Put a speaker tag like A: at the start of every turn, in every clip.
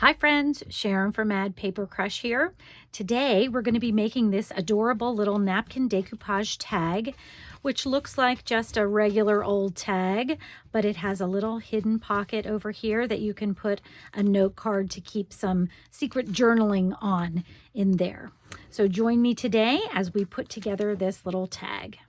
A: Hi friends, Sharon from Mad Paper Crush here. Today we're going to be making this adorable little napkin decoupage tag, which looks like just a regular old tag, but it has a little hidden pocket over here that you can put a note card to keep some secret journaling on in there. So join me today as we put together this little tag.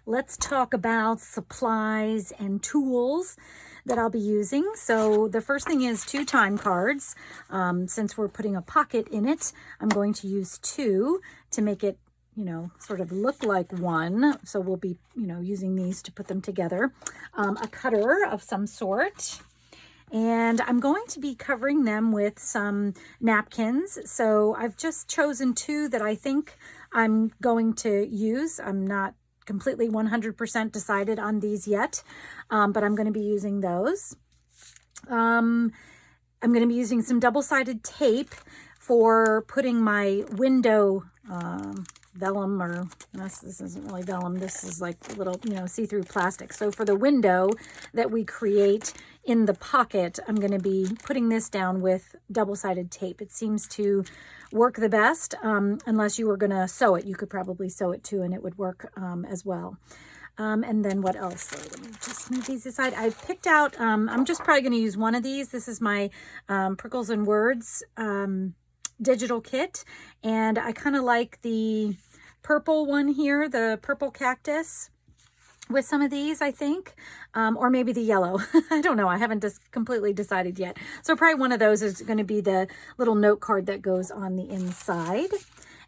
A: Let's talk about supplies and tools that I'll be using. So the first thing is 2 time cards. Since we're putting a pocket in it, I'm going to use 2 to make it, sort of look like one. So we'll be, using these to put them together. A cutter of some sort. And I'm going to be covering them with some napkins. So I've just chosen 2 that I think I'm going to use. I'm not completely 100% decided on these yet, but I'm going to be using those. I'm going to be using some double-sided tape for putting my window vellum, or this isn't really vellum, this is like little, see-through plastic. So for the window that we create in the pocket, I'm going to be putting this down with double-sided tape. It seems to work the best, unless you were going to sew it. You could probably sew it too, and it would work as well. And then what else? So let me just move these aside. I picked out, I'm just probably going to use one of these. This is my Prickles and Words digital kit, and I kind of like the purple one here, the purple cactus, with some of these, I think, or maybe the yellow. I don't know. I haven't completely decided yet. So probably one of those is going to be the little note card that goes on the inside.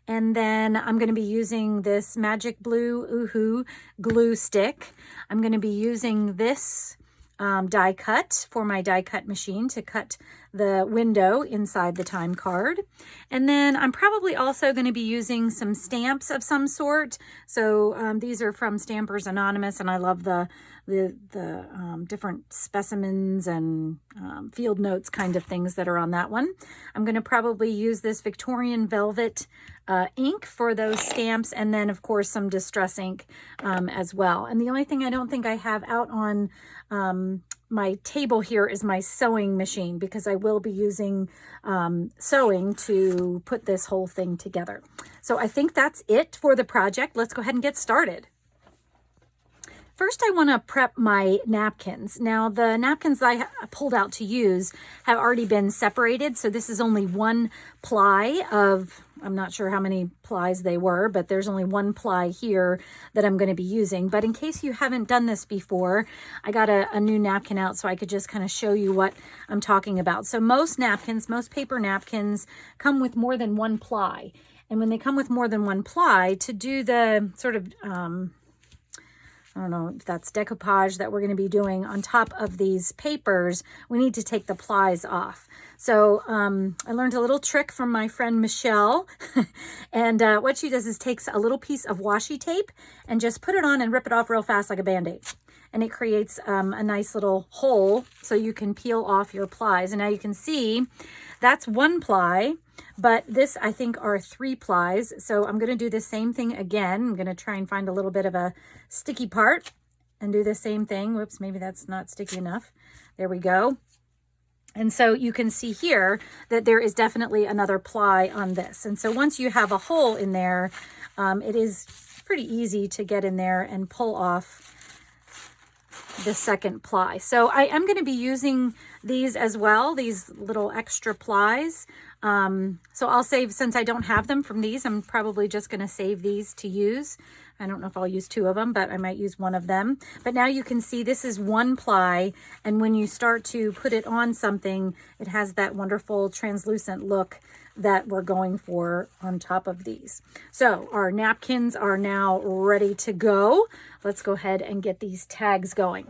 A: And then I'm going to be using this Magic Blue Oohoo glue stick. I'm going to be using this die cut for my die cut machine to cut the window inside the time card. And then I'm probably also going to be using some stamps of some sort. So these are from Stampers Anonymous, and I love the different specimens and field notes kind of things that are on that one. I'm going to probably use this Victorian Velvet ink for those stamps, and then of course some distress ink as well. And the only thing I don't think I have out on my table here is my sewing machine, because I will be using sewing to put this whole thing together. So I think that's it for the project. Let's go ahead and get started. First, I want to prep my napkins. Now, the napkins I pulled out to use have already been separated, so this is only 1 ply of, I'm not sure how many plies they were, but there's only 1 ply here that I'm going to be using. But in case you haven't done this before, I got a new napkin out so I could just kind of show you what I'm talking about. So most napkins, most paper napkins come with more than 1 ply. And when they come with more than 1 ply, to do the sort of I don't know if that's decoupage that we're going to be doing on top of these papers, we need to take the plies off. So I learned a little trick from my friend Michelle, and what she does is takes a little piece of washi tape and just put it on and rip it off real fast like a Band-Aid. And it creates a nice little hole so you can peel off your plies. And now you can see that's 1 ply, but this I think are 3 plies. So I'm going to do the same thing again. I'm going to try and find a little bit of a sticky part and do the same thing. Whoops, maybe that's not sticky enough. There we go. And so you can see here that there is definitely another ply on this. And so once you have a hole in there, it is pretty easy to get in there and pull off the second ply. So I am going to be using these as well, these little extra plies. So I'll save, since I don't have them from these, I'm probably just going to save these to use. I don't know if I'll use 2 of them, but I might use 1 of them. But now you can see this is 1 ply, and when you start to put it on something, it has that wonderful translucent look that we're going for on top of these. So our napkins are now ready to go. Let's go ahead and get these tags going.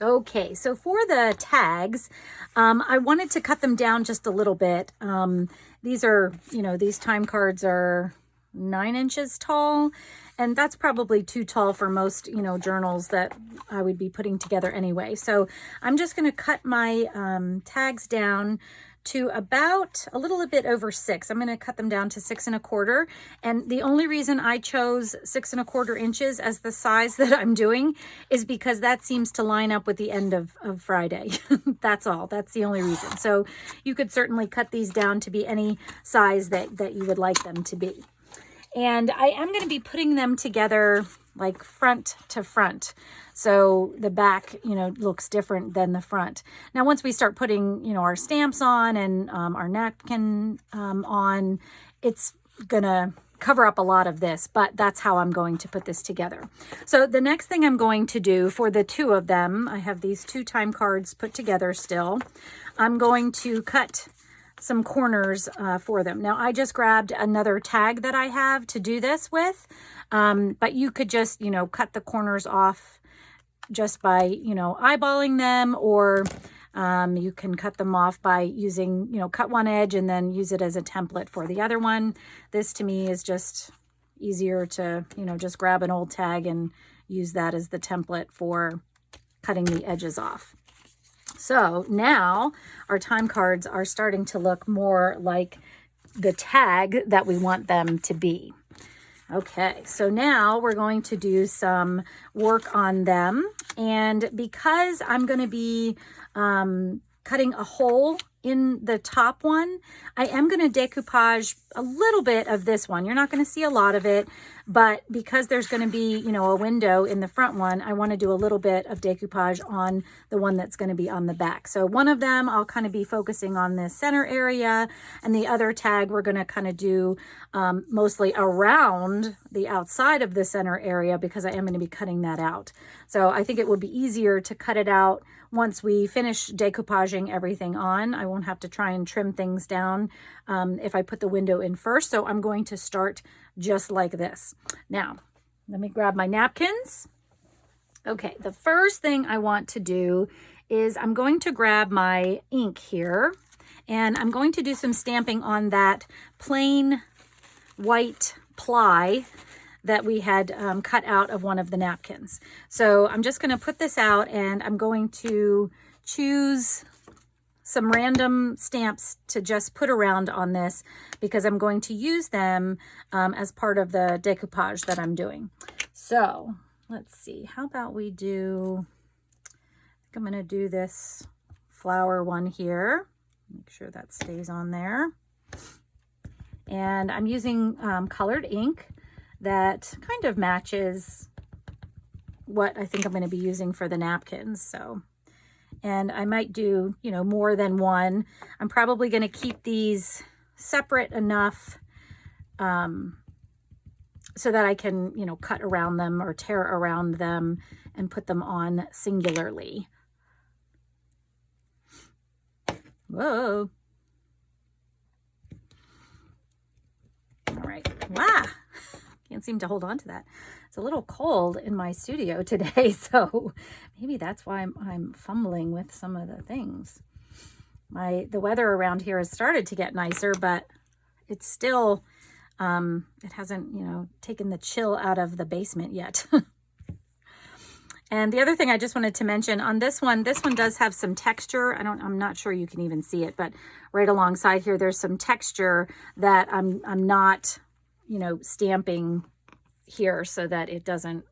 A: Okay, so for the tags, I wanted to cut them down just a little bit. These are, these time cards are 9 inches tall, and that's probably too tall for most, journals that I would be putting together anyway. So I'm just going to cut my tags down to about a little bit over 6. I'm going to cut them down to 6 1/4. And the only reason I chose 6 1/4 inches as the size that I'm doing is because that seems to line up with the end of Friday. That's all. That's the only reason. So you could certainly cut these down to be any size that you would like them to be. And I am going to be putting them together like front to front. So the back, looks different than the front. Now, once we start putting, our stamps on and our napkin on, it's going to cover up a lot of this, but that's how I'm going to put this together. So the next thing I'm going to do for the 2 of them, I have these 2 time cards put together still. I'm going to cut some corners for them. Now, I just grabbed another tag that I have to do this with, but you could just, cut the corners off just by, eyeballing them, or you can cut them off by using, cut one edge and then use it as a template for the other one. This to me is just easier to, just grab an old tag and use that as the template for cutting the edges off. So now our time cards are starting to look more like the tag that we want them to be. Okay, so now we're going to do some work on them. And because I'm going to be cutting a hole in the top one, I am going to decoupage a little bit of this one. You're not going to see a lot of it, but because there's going to be, a window in the front one, I want to do a little bit of decoupage on the one that's going to be on the back. So one of them, I'll kind of be focusing on the center area, and the other tag we're going to kind of do mostly around the outside of the center area, because I am going to be cutting that out. So I think it would be easier to cut it out once we finish decoupaging everything on. I won't have to try and trim things down if I put the window in first. So I'm going to start just like this. Now, let me grab my napkins. Okay, the first thing I want to do is I'm going to grab my ink here, and I'm going to do some stamping on that plain white ply that we had cut out of one of the napkins. So I'm just going to put this out, and I'm going to choose some random stamps to just put around on this, because I'm going to use them as part of the decoupage that I'm doing. So let's see, how about we do, I think I'm going to do this flower one here. Make sure that stays on there. And I'm using colored ink that kind of matches what I think I'm going to be using for the napkins. So, and I might do, more than one. I'm probably going to keep these separate enough so that I can, cut around them or tear around them and put them on singularly. Whoa. All right. Wow. Can't seem to hold on to that. It's a little cold in my studio today, so maybe that's why I'm fumbling with some of the things. The weather around here has started to get nicer, but it's still, it hasn't, taken the chill out of the basement yet. And the other thing I just wanted to mention on this one does have some texture. I'm not sure you can even see it, but right alongside here, there's some texture that I'm not, stamping here so that it doesn't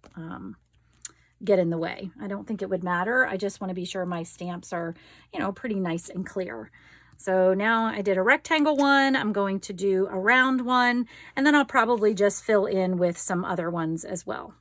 A: get in the way. I don't think it would matter. I just want to be sure my stamps are, pretty nice and clear. So now I did a rectangle one. I'm going to do a round one, and then I'll probably just fill in with some other ones as well.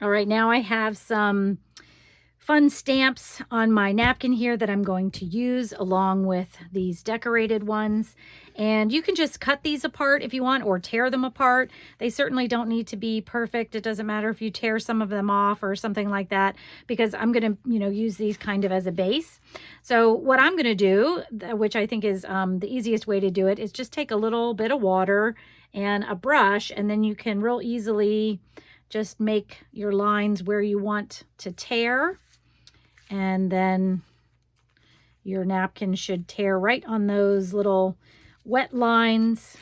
A: All right, now I have some fun stamps on my napkin here that I'm going to use along with these decorated ones. And you can just cut these apart if you want, or tear them apart. They certainly don't need to be perfect. It doesn't matter if you tear some of them off or something like that, because I'm going to, use these kind of as a base. So what I'm going to do, which I think is the easiest way to do it, is just take a little bit of water and a brush, and then you can real easily just make your lines where you want to tear. And then your napkin should tear right on those little wet lines.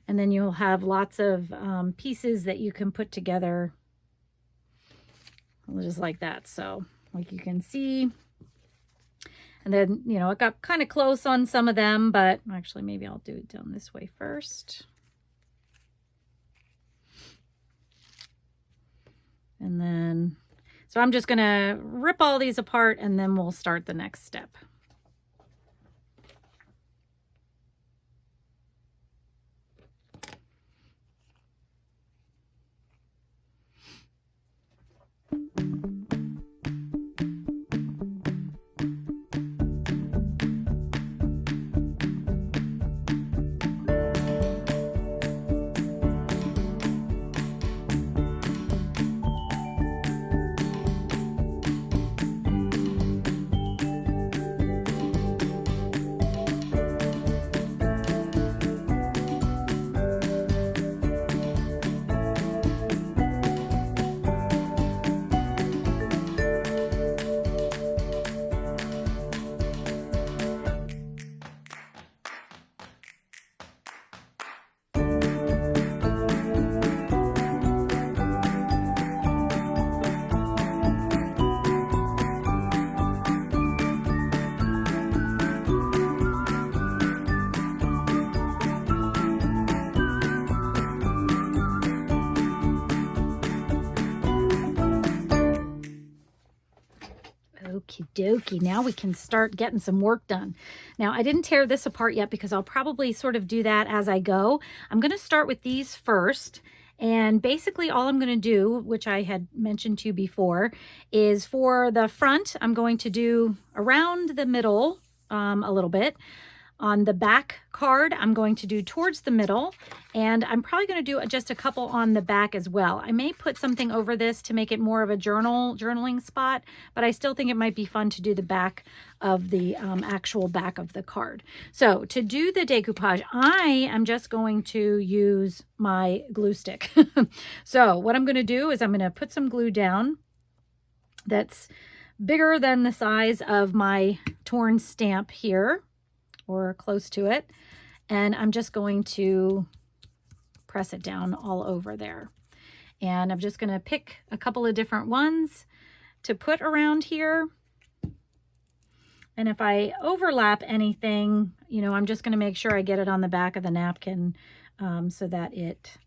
A: And then you'll have lots of pieces that you can put together just like that. So like you can see. And then, it got kind of close on some of them, but actually maybe I'll do it down this way first. And then, so I'm just going to rip all these apart, and then we'll start the next step. Okie dokie, now we can start getting some work done. Now, I didn't tear this apart yet because I'll probably sort of do that as I go. I'm going to start with these first. And basically all I'm going to do, which I had mentioned to you before, is for the front, I'm going to do around the middle a little bit. On the back card, I'm going to do towards the middle, and I'm probably going to do just a couple on the back as well. I may put something over this to make it more of a journaling spot, but I still think it might be fun to do the back of the actual back of the card. So to do the decoupage, I am just going to use my glue stick. So what I'm going to do is I'm going to put some glue down that's bigger than the size of my torn stamp here, or close to it, and I'm just going to press it down all over there. And I'm just going to pick a couple of different ones to put around here. And if I overlap anything, I'm just going to make sure I get it on the back of the napkin so that it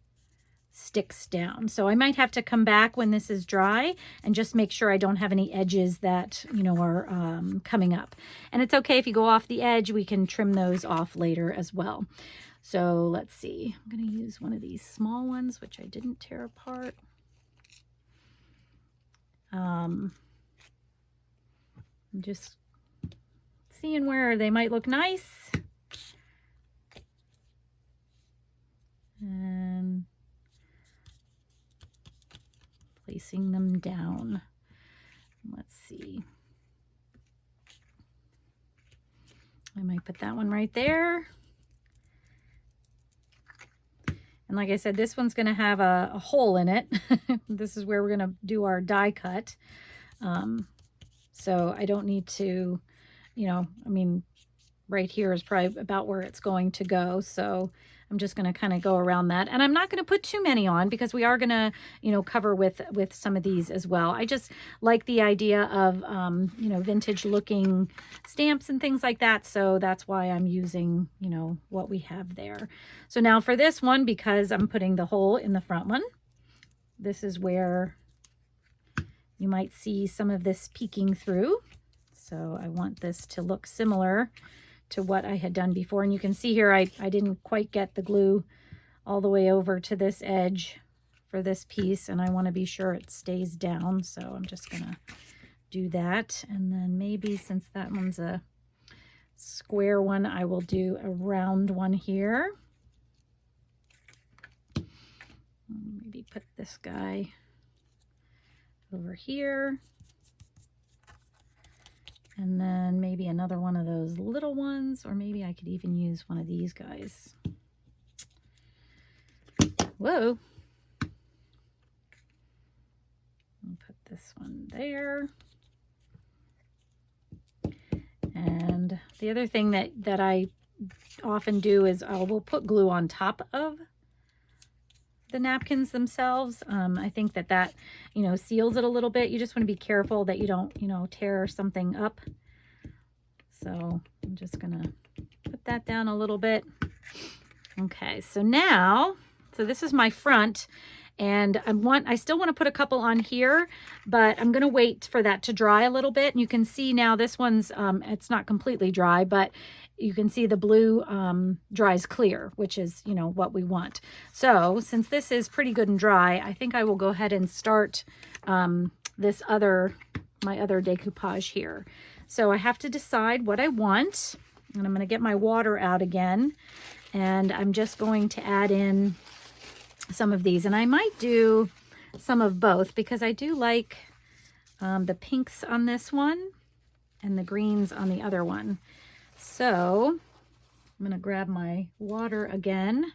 A: sticks down. So I might have to come back when this is dry and just make sure I don't have any edges that, are coming up. And it's okay if you go off the edge, we can trim those off later as well. So let's see, I'm going to use one of these small ones, which I didn't tear apart. I'm just seeing where they might look nice. And placing them down. Let's see. I might put that one right there. And like I said, this one's going to have a hole in it. This is where we're going to do our die cut. So I don't need to, right here is probably about where it's going to go. So I'm just going to kind of go around that. And I'm not going to put too many on because we are going to, cover with some of these as well. I just like the idea of, vintage looking stamps and things like that. So that's why I'm using, what we have there. So now for this one, because I'm putting the hole in the front one, this is where you might see some of this peeking through. So I want this to look similar to what I had done before. And you can see here, I didn't quite get the glue all the way over to this edge for this piece, and I want to be sure it stays down, so I'm just gonna do that. And then maybe since that one's a square one, I will do a round one here. Maybe put this guy over here. And then maybe another one of those little ones, or maybe I could even use one of these guys. Whoa. I'll put this one there. And the other thing that I often do is I will put glue on top of the napkins themselves. I think that you know, seals it a little bit. You just want to be careful that you don't, you know, tear something up. So I'm just gonna put that down a little bit. Okay, so now, so this is my front, and I still want to put a couple on here, but I'm gonna wait for that to dry a little bit. And you can see now this one's it's not completely dry, but you can see the blue dries clear, which is, you know, what we want. So since this is pretty good and dry, I think I will go ahead and start my other decoupage here. So I have to decide what I want, and I'm going to get my water out again, and I'm just going to add in some of these, and I might do some of both because I do like the pinks on this one and the greens on the other one. So I'm going to grab my water again,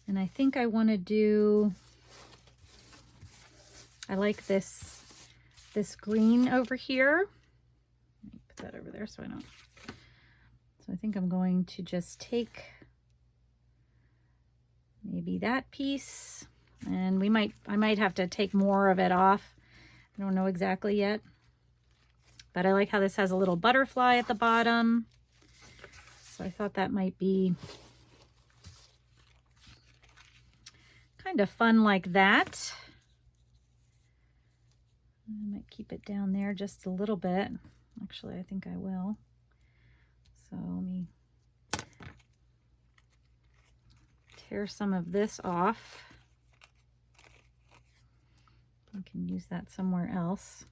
A: and I think I want to do, I like this green over here. Let me put that over there so I don't. So I think I'm going to just take maybe that piece, and I might have to take more of it off. I don't know exactly yet. But I like how this has a little butterfly at the bottom. So I thought that might be kind of fun like that. I might keep it down there just a little bit. Actually, I think I will. So let me tear some of this off. I can use that somewhere else.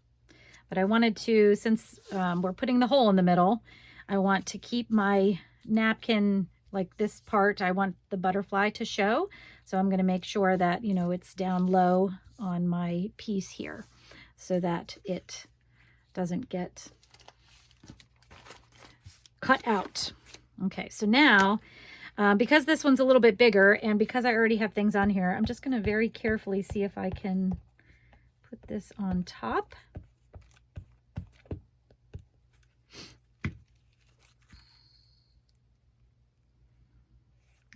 A: But I wanted to, since we're putting the hole in the middle, I want to keep my napkin, like this part, I want the butterfly to show. So I'm going to make sure that, you know, it's down low on my piece here so that it doesn't get cut out. Okay, so now, because this one's a little bit bigger and because I already have things on here, I'm just going to very carefully see if I can put this on top.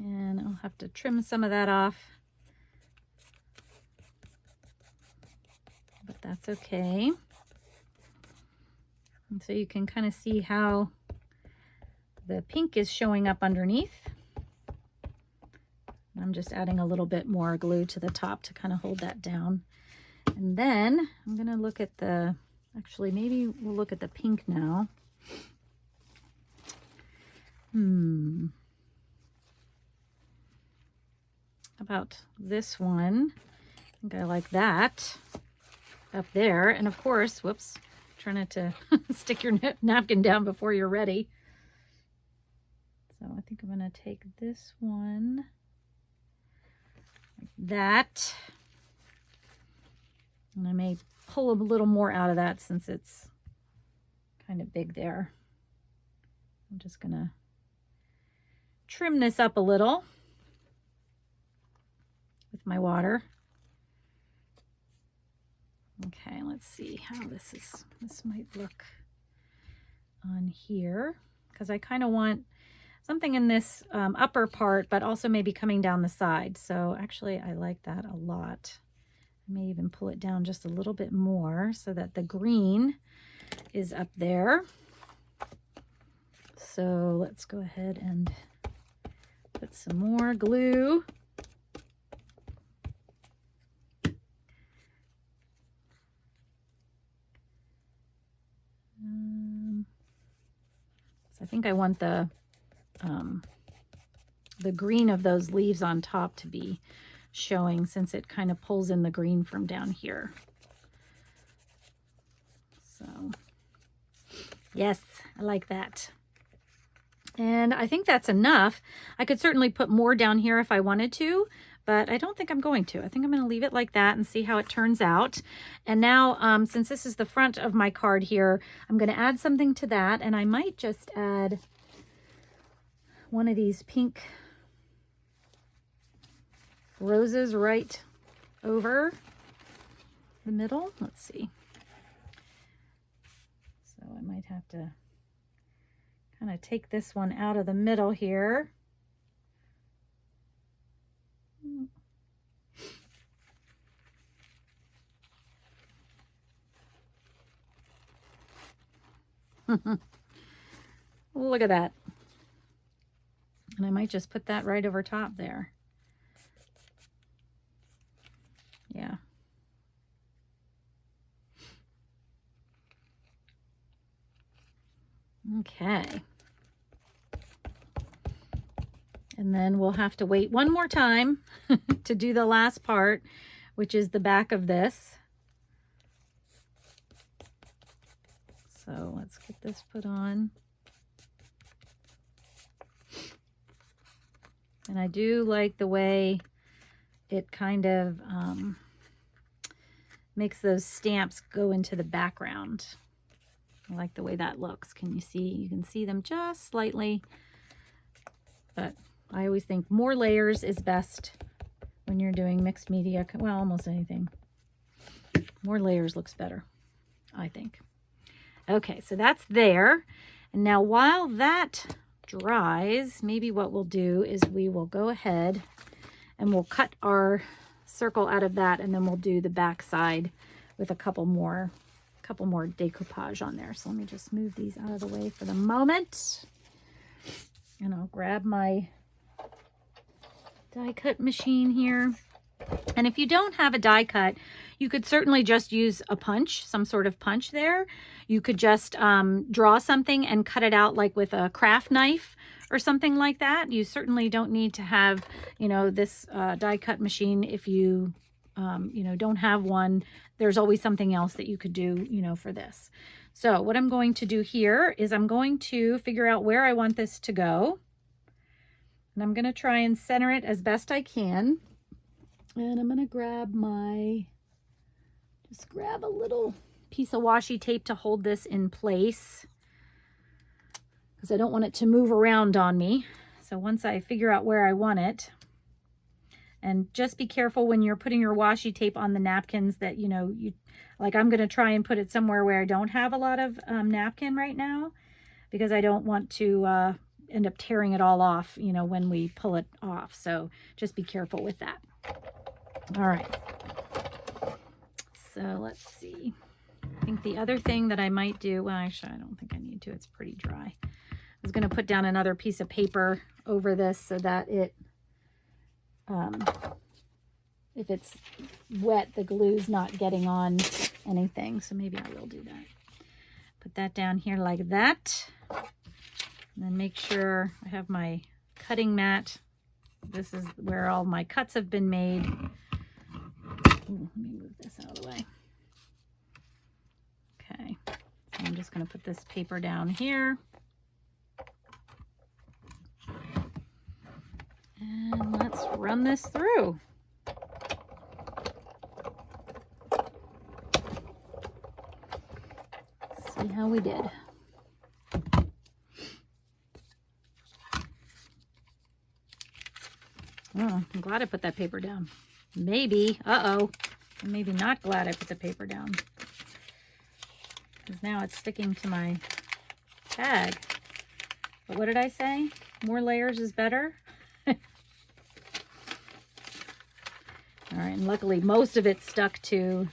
A: And I'll have to trim some of that off, but that's okay. And so you can kind of see how the pink is showing up underneath. I'm just adding a little bit more glue to the top to kind of hold that down. And then I'm going to look at actually maybe we'll look at the pink now. About this one. I think I like that up there. And of course, whoops, try not to stick your napkin down before you're ready. So I think I'm going to take this one like that. And I may pull a little more out of that since it's kind of big there. I'm just going to trim this up a little with my water. Okay, let's see how this might look on here, because I kind of want something in this upper part, but also maybe coming down the side. So actually I like that a lot. I may even pull it down just a little bit more so that the green is up there. So let's go ahead and put some more glue. So I think I want the green of those leaves on top to be showing since it kind of pulls in the green from down here. So yes, I like that. And I think that's enough. I could certainly put more down here if I wanted to, but I don't think I'm going to. I think I'm going to leave it like that and see how it turns out. And now, since this is the front of my card here, I'm going to add something to that. And I might just add one of these pink roses right over the middle. Let's see. So I might have to kind of take this one out of the middle here. Look at that. And I might just put that right over top there. Yeah. Okay. And then we'll have to wait one more time to do the last part, which is the back of this. So let's get this put on. And I do like the way it kind of makes those stamps go into the background. I like the way that looks. Can you see? You can see them just slightly, but I always think more layers is best when you're doing mixed media. Well, almost anything. More layers looks better, I think. Okay, so that's there. And now while that dries, maybe what we'll do is we will go ahead and we'll cut our circle out of that, and then we'll do the back side with a couple more decoupage on there. So let me just move these out of the way for the moment. And I'll grab my die cut machine here. And if you don't have a die cut, you could certainly just use a punch, some sort of punch there. You could just draw something and cut it out like with a craft knife or something like that. You certainly don't need to have, this die cut machine. If you, don't have one, there's always something else that you could do, for this. So what I'm going to do here is I'm going to figure out where I want this to go. And I'm going to try and center it as best I can. And I'm going to grab just grab a little piece of washi tape to hold this in place, because I don't want it to move around on me. So once I figure out where I want it, and just be careful when you're putting your washi tape on the napkins that, like I'm going to try and put it somewhere where I don't have a lot of napkin right now, because I don't want to end up tearing it all off, when we pull it off. So just be careful with that. All right. So let's see. I think the other thing that I might do, well, actually, I don't think I need to. It's pretty dry. I was going to put down another piece of paper over this so that it, if it's wet, the glue's not getting on anything. So maybe I will do that. Put that down here like that. And then make sure I have my cutting mat. This is where all my cuts have been made. Ooh, let me move this out of the way. Okay, so I'm just going to put this paper down here. And let's run this through. Let's see how we did. Oh, I'm glad I put that paper down. Maybe, I'm maybe not glad I put the paper down, because now it's sticking to my tag. But what did I say? More layers is better. All right, and luckily most of it stuck to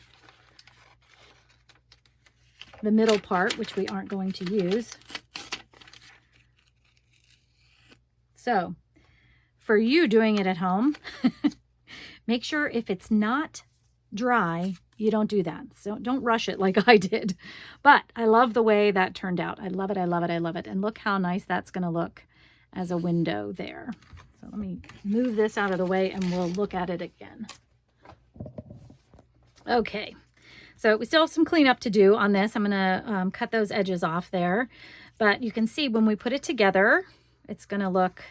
A: the middle part, which we aren't going to use. So for you doing it at home, make sure if it's not dry, you don't do that. So don't rush it like I did. But I love the way that turned out. I love it. I love it. I love it. And look how nice that's going to look as a window there. So So let me move this out of the way and we'll look at it again. Okay, so we still have some cleanup to do on this. I'm gonna cut those edges off there, but you can see when we put it together, it's gonna look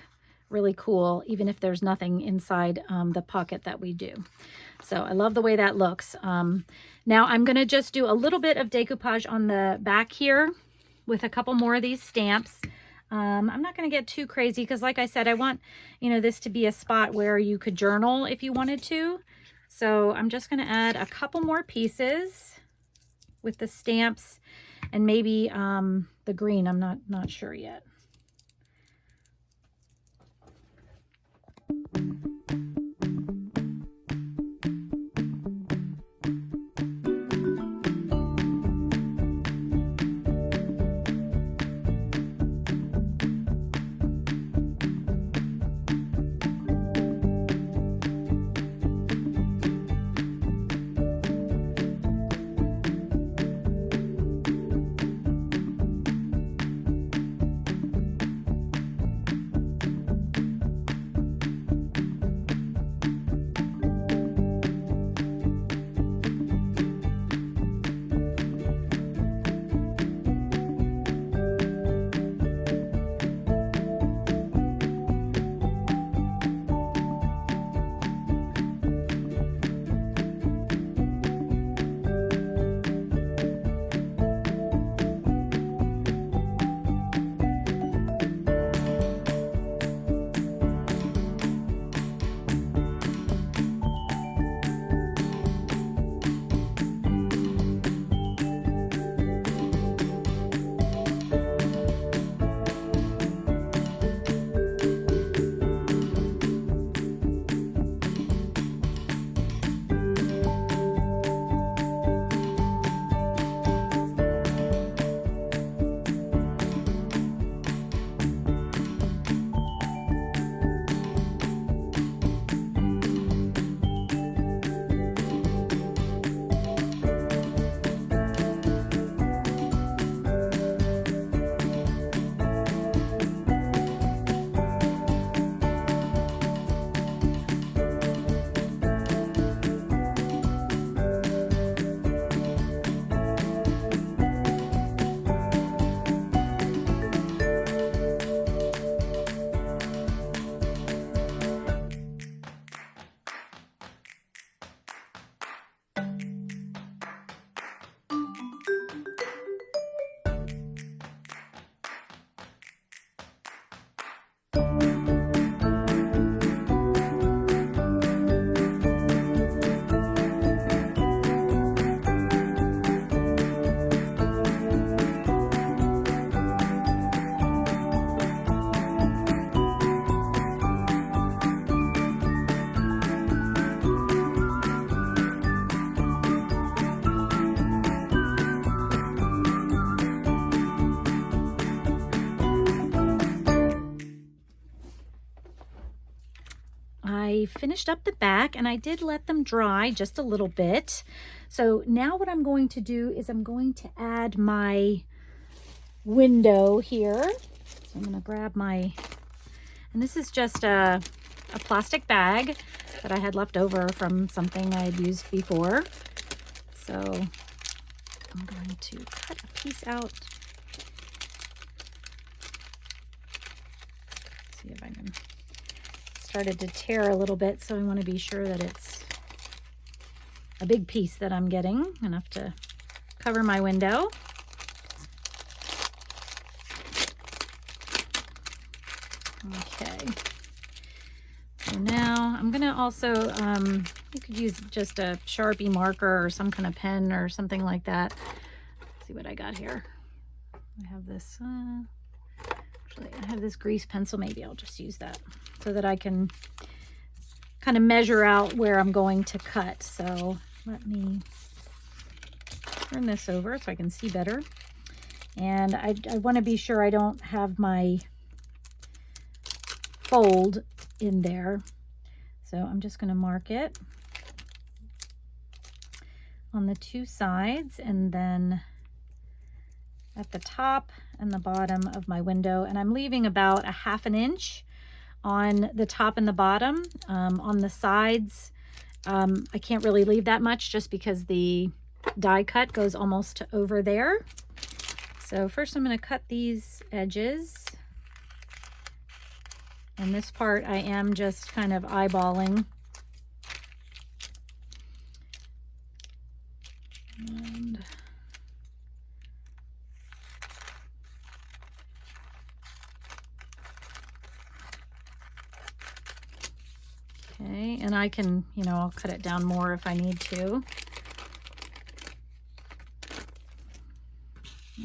A: really cool, even if there's nothing inside the pocket that we do. So I love the way that looks. Now I'm gonna just do a little bit of decoupage on the back here with a couple more of these stamps. I'm not going to get too crazy because like I said, I want, you know, this to be a spot where you could journal if you wanted to. So I'm just going to add a couple more pieces with the stamps and maybe the green. I'm not sure yet. I finished up the back and I did let them dry just a little bit. So now what I'm going to do is I'm going to add my window here. So I'm going to grab my, and this is just a plastic bag that I had left over from something I had used before. So I'm going to cut a piece out. See if I can. Started to tear a little bit, so I want to be sure that it's a big piece that I'm getting, enough to cover my window. Okay, so now I'm gonna also you could use just a Sharpie marker or some kind of pen or something like that. Let's see what I got here. I have this actually I have this grease pencil. Maybe I'll just use that so that I can kind of measure out where I'm going to cut. So let me turn this over so I can see better. And I want to be sure I don't have my fold in there. So I'm just going to mark it on the two sides and then at the top and the bottom of my window. And I'm leaving about a ½ inch on the top and the bottom. On the sides, I can't really leave that much just because the die cut goes almost over there. So first I'm going to cut these edges. And this part I am just kind of eyeballing. And okay, and I can, I'll cut it down more if I need to.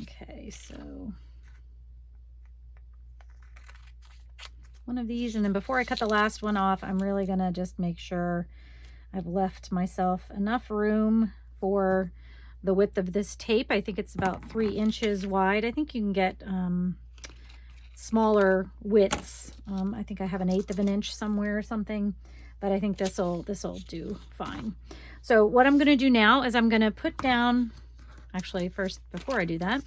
A: Okay, so one of these, and then before I cut the last one off, I'm really gonna just make sure I've left myself enough room for the width of this tape. I think it's about 3 inches wide. I think you can get smaller widths. I think I have 1/8 of an inch somewhere or something, but I think this'll do fine. So what I'm gonna do now is I'm gonna put down, actually first, before I do that,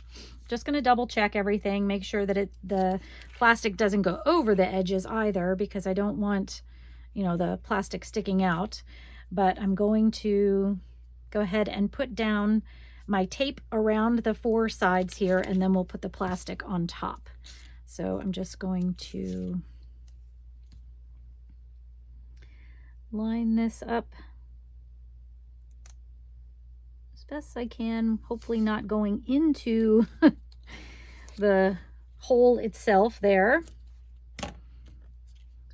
A: just gonna double check everything, make sure that the plastic doesn't go over the edges either, because I don't want, the plastic sticking out. But I'm going to go ahead and put down my tape around the 4 sides here, and then we'll put the plastic on top. So I'm just going to line this up as best I can, hopefully not going into the hole itself there.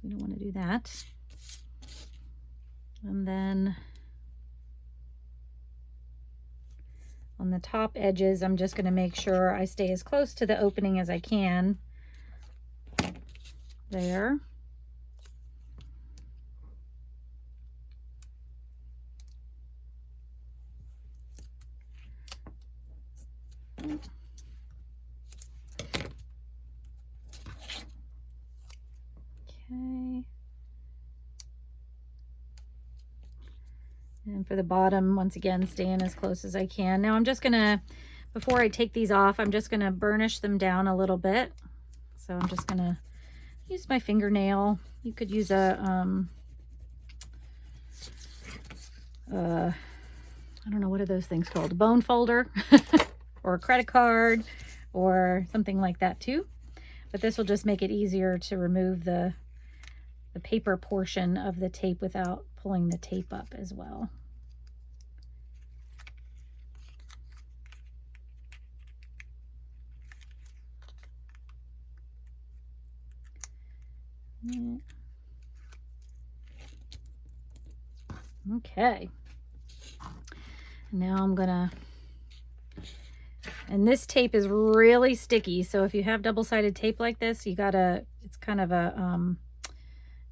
A: We don't want to do that. And then on the top edges, I'm just going to make sure I stay as close to the opening as I can. There. Okay. And for the bottom, once again, staying as close as I can. Now I'm just gonna, before I take these off, I'm just gonna burnish them down a little bit. So I'm just gonna use my fingernail. You could use a, I don't know, what are those things called? A bone folder or a credit card or something like that too. But this will just make it easier to remove the paper portion of the tape without pulling the tape up as well. Okay. Now I'm gonna, and this tape is really sticky, so if you have double-sided tape like this, you gotta, it's kind of a,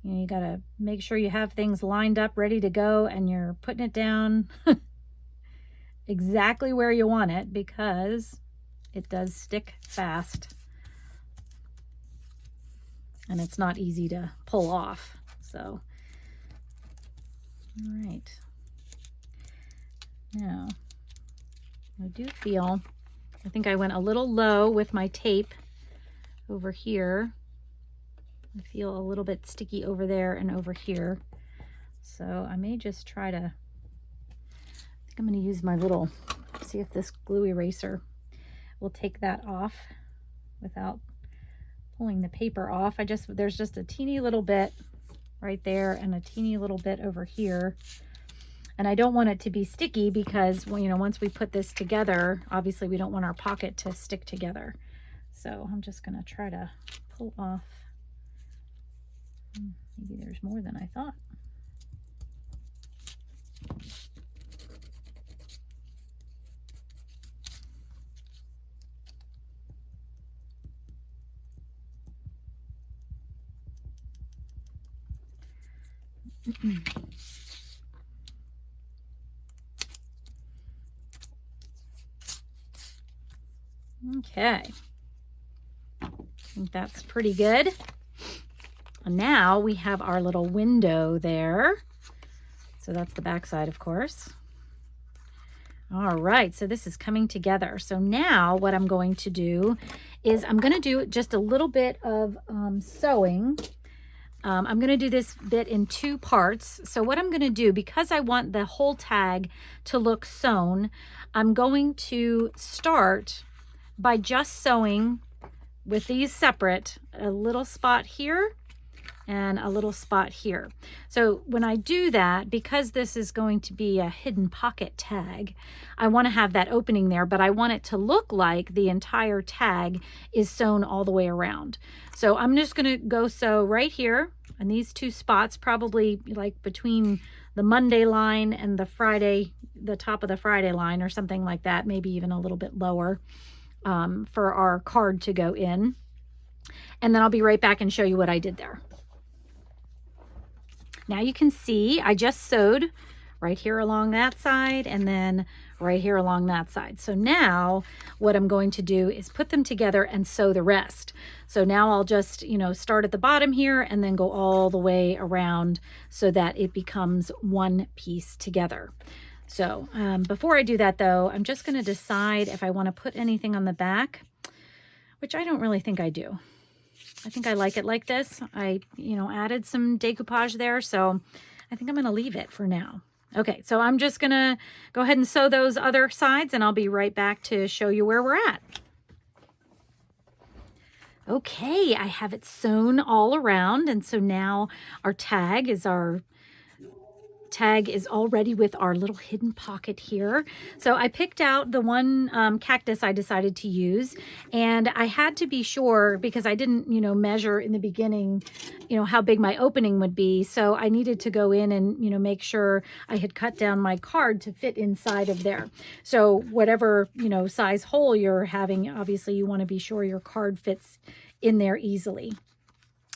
A: you gotta make sure you have things lined up, ready to go, and you're putting it down exactly where you want it, because it does stick fast. And it's not easy to pull off. So, all right. Now, I do feel, I think I went a little low with my tape over here. I feel a little bit sticky over there and over here. So I may just try to, I think I'm going to use my little, see if this glue eraser will take that off without pulling the paper off. There's just a teeny little bit right there and a teeny little bit over here. And I don't want it to be sticky because, well, once we put this together, obviously we don't want our pocket to stick together. So I'm just going to try to pull off. Maybe there's more than I thought. Okay, I think that's pretty good. And now we have our little window there. So that's the back side, of course. All right, so this is coming together. So now what I'm going to do is I'm going to do just a little bit of sewing I'm going to do this bit in 2 parts. So what I'm going to do, because I want the whole tag to look sewn, I'm going to start by just sewing with these separate, a little spot here and a little spot here. So when I do that, because this is going to be a hidden pocket tag, I want to have that opening there, but I want it to look like the entire tag is sewn all the way around. So I'm just going to go sew right here in these 2 spots, probably like between the Monday line and the Friday, the top of the Friday line or something like that, maybe even a little bit lower, for our card to go in. And then I'll be right back and show you what I did there. Now you can see I just sewed right here along that side and then right here along that side. So now what I'm going to do is put them together and sew the rest. So now I'll just, start at the bottom here and then go all the way around so that it becomes one piece together. So before I do that though, I'm just going to decide if I want to put anything on the back, which I don't really think I do. I think I like it like this. I, added some decoupage there, so I think I'm going to leave it for now. Okay, so I'm just going to go ahead and sew those other sides, and I'll be right back to show you where we're at. Okay, I have it sewn all around, and so now our tag is all ready with our little hidden pocket here. So I picked out the one cactus I decided to use, and I had to be sure because I didn't, measure in the beginning, how big my opening would be. So I needed to go in and, make sure I had cut down my card to fit inside of there. So whatever, size hole you're having, obviously you want to be sure your card fits in there easily.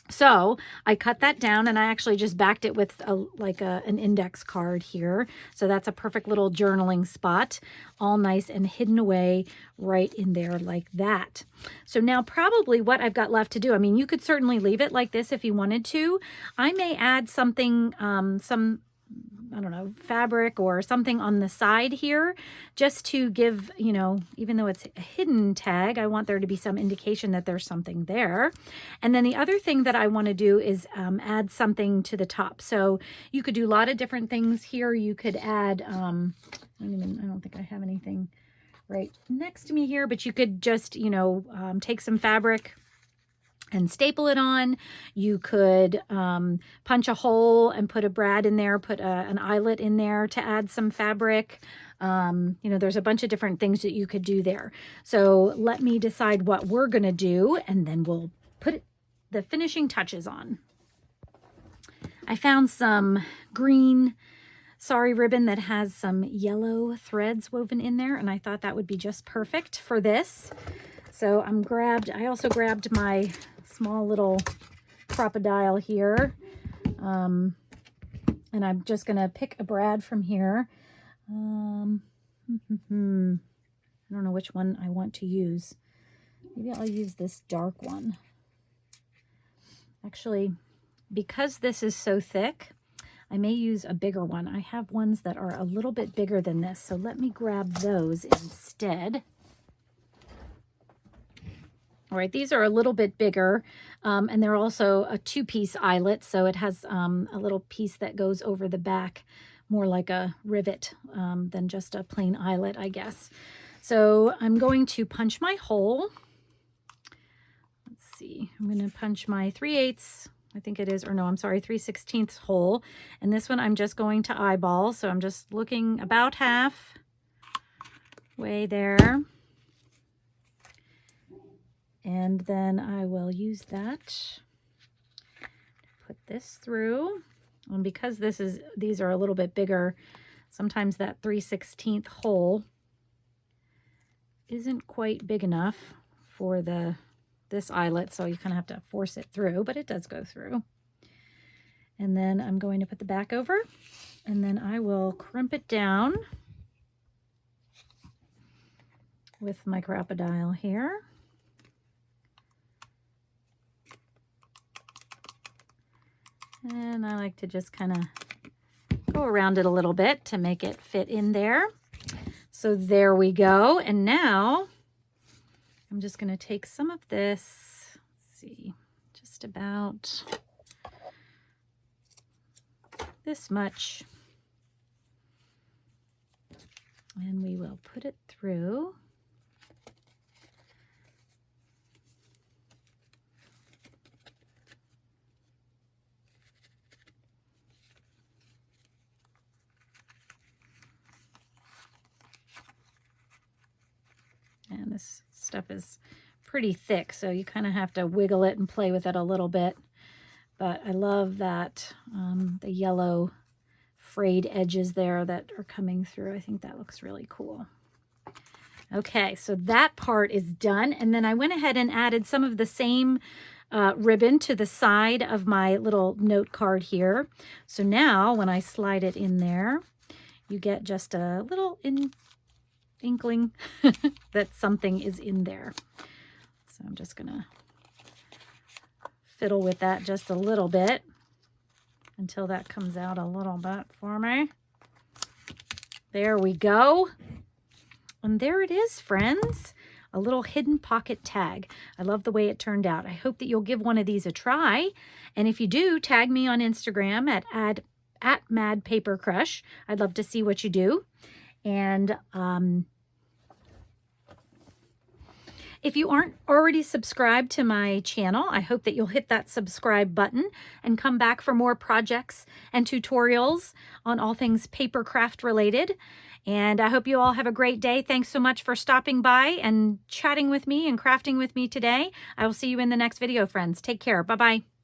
A: So I cut that down and I actually just backed it with an index card here. So that's a perfect little journaling spot, all nice and hidden away right in there like that. So now probably what I've got left to do, I mean, you could certainly leave it like this if you wanted to. I may add something, I don't know, fabric or something on the side here just to give, even though it's a hidden tag, I want there to be some indication that there's something there. And then the other thing that I want to do is add something to the top. So you could do a lot of different things here. You could add, I don't think I have anything right next to me here, but you could just, take some fabric and staple it on. You could punch a hole and put a brad in there, put an eyelet in there to add some fabric. There's a bunch of different things that you could do there. So let me decide what we're going to do, and then we'll put the finishing touches on. I found some green sari ribbon that has some yellow threads woven in there, and I thought that would be just perfect for this. So I also grabbed my small little crocodile here, and I'm just gonna pick a brad from here. I don't know which one I want to use. Maybe I'll use this dark one. Actually, because this is so thick, I may use a bigger one. I have ones that are a little bit bigger than this, so let me grab those instead. All right, these are a little bit bigger, and they're also a 2-piece eyelet, so it has a little piece that goes over the back, more like a rivet than just a plain eyelet, I guess. So I'm going to punch my hole. Let's see, I'm going to punch my 3/8, I think it is, or no, I'm sorry, 3/16 hole. And this one I'm just going to eyeball, so I'm just looking about half way there. And then I will use that to put this through. And because these are a little bit bigger, sometimes that 3/16 hole isn't quite big enough for this eyelet, so you kind of have to force it through, but it does go through. And then I'm going to put the back over, and then I will crimp it down with my crocodile here. And I like to just kind of go around it a little bit to make it fit in there. So there we go. And now I'm just going to take some of this, let's see, just about this much. And we will put it through. And this stuff is pretty thick, so you kind of have to wiggle it and play with it a little bit. But I love that the yellow frayed edges there that are coming through. I think that looks really cool. Okay, so that part is done. And then I went ahead and added some of the same ribbon to the side of my little note card here. So now when I slide it in there, you get just a little inkling that something is in there. So I'm just gonna fiddle with that just a little bit until that comes out a little bit for me. There we go. And there it is, friends. A little hidden pocket tag. I love the way it turned out. I hope that you'll give one of these a try. And if you do, tag me on Instagram at Mad Paper Crush. I'd love to see what you do. And if you aren't already subscribed to my channel, I hope that you'll hit that subscribe button and come back for more projects and tutorials on all things paper craft related. And I hope you all have a great day. Thanks so much for stopping by and chatting with me and crafting with me today. I will see you in the next video, friends. Take care. Bye-bye.